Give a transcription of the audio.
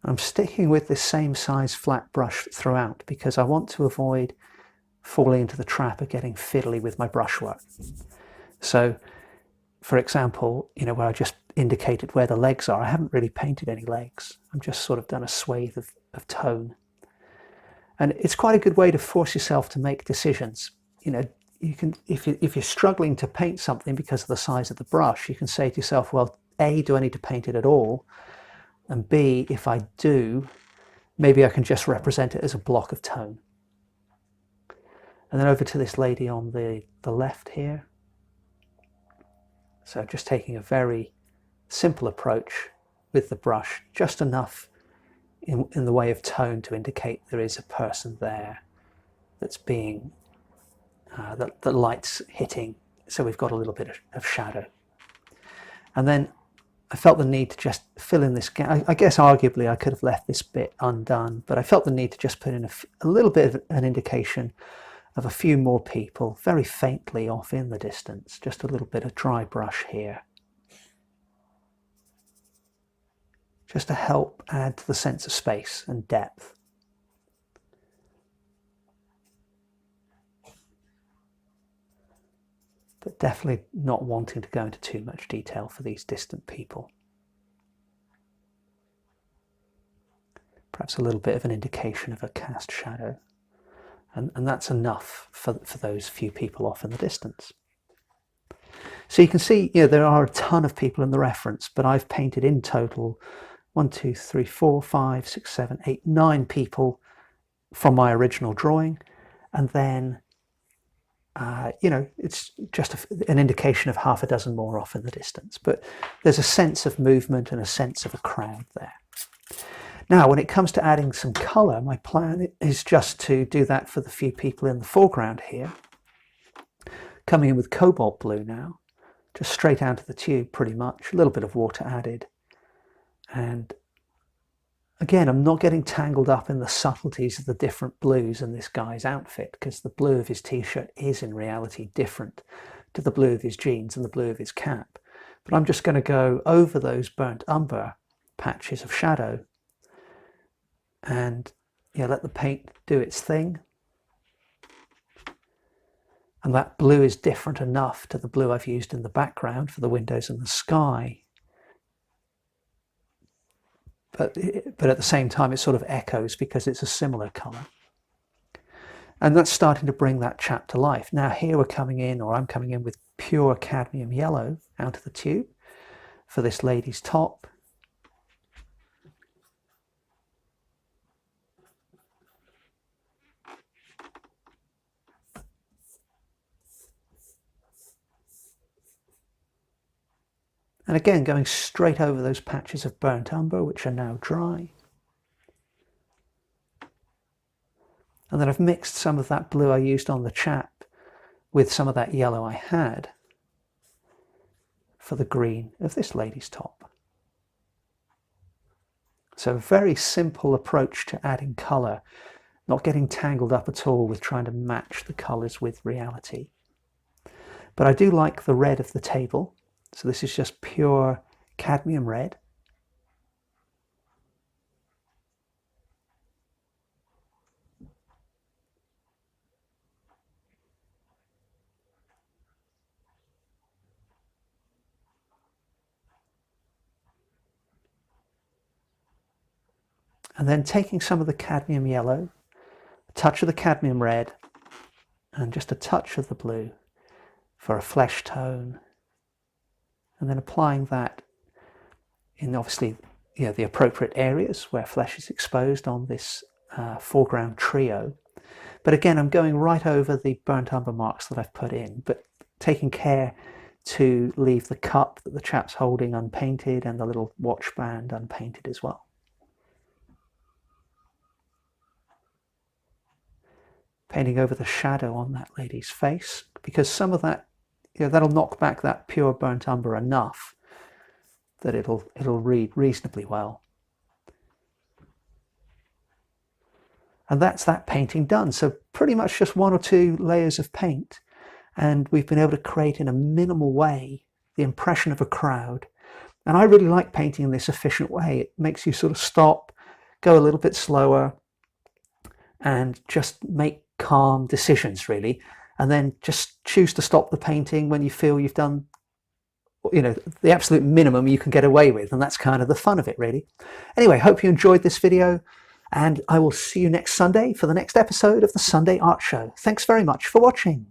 I'm sticking with this same size flat brush throughout because I want to avoid falling into the trap of getting fiddly with my brushwork. So, for example, where I just indicated where the legs are, I haven't really painted any legs. I've just sort of done a swathe of tone. And it's quite a good way to force yourself to make decisions. You can, if you're struggling to paint something because of the size of the brush, you can say to yourself, well, A, do I need to paint it at all? And B, if I do, maybe I can just represent it as a block of tone. And then over to this lady on the left here. So just taking a very simple approach with the brush, just enough in the way of tone to indicate there is a person there that's being, the light's hitting, so we've got a little bit of shadow. And then I felt the need to just fill in this gap. I guess arguably I could have left this bit undone, but I felt the need to just put in a little bit of an indication of a few more people, very faintly off in the distance, just a little bit of dry brush here. Just to help add to the sense of space and depth. But definitely not wanting to go into too much detail for these distant people. Perhaps a little bit of an indication of a cast shadow. And that's enough for those few people off in the distance. So you can see, there are a ton of people in the reference, but I've painted in total 1, 2, 3, 4, 5, 6, 7, 8, 9 people from my original drawing. And then, it's just an indication of half a dozen more off in the distance. But there's a sense of movement and a sense of a crowd there. Now, when it comes to adding some colour, my plan is just to do that for the few people in the foreground here. Coming in with cobalt blue now, just straight out of the tube pretty much, a little bit of water added. And again, I'm not getting tangled up in the subtleties of the different blues in this guy's outfit, because the blue of his t-shirt is in reality different to the blue of his jeans and the blue of his cap. But I'm just going to go over those burnt umber patches of shadow and let the paint do its thing. And that blue is different enough to the blue I've used in the background for the windows and the sky. But at the same time, it sort of echoes because it's a similar colour. And that's starting to bring that chap to life. Now here I'm coming in with pure cadmium yellow out of the tube for this lady's top. And again, going straight over those patches of burnt umber, which are now dry. And then I've mixed some of that blue I used on the chap with some of that yellow I had for the green of this lady's top. So a very simple approach to adding colour, not getting tangled up at all with trying to match the colours with reality. But I do like the red of the table. So this is just pure cadmium red. And then taking some of the cadmium yellow, a touch of the cadmium red, and just a touch of the blue for a flesh tone. And then applying that in obviously the appropriate areas where flesh is exposed on this foreground trio. But again, I'm going right over the burnt umber marks that I've put in, but taking care to leave the cup that the chap's holding unpainted and the little watch band unpainted as well. Painting over the shadow on that lady's face, because some of that, that'll knock back that pure burnt umber enough that it'll read reasonably well. And that's that painting done. So pretty much just 1 or 2 layers of paint, and we've been able to create in a minimal way the impression of a crowd. And I really like painting in this efficient way. It makes you sort of stop go a little bit slower, and just make calm decisions, really. And then just choose to stop the painting when you feel you've done, you know, the absolute minimum you can get away with. And that's kind of the fun of it, really. Anyway, hope you enjoyed this video, and I will see you next Sunday for the next episode of the Sunday Art Show. Thanks very much for watching.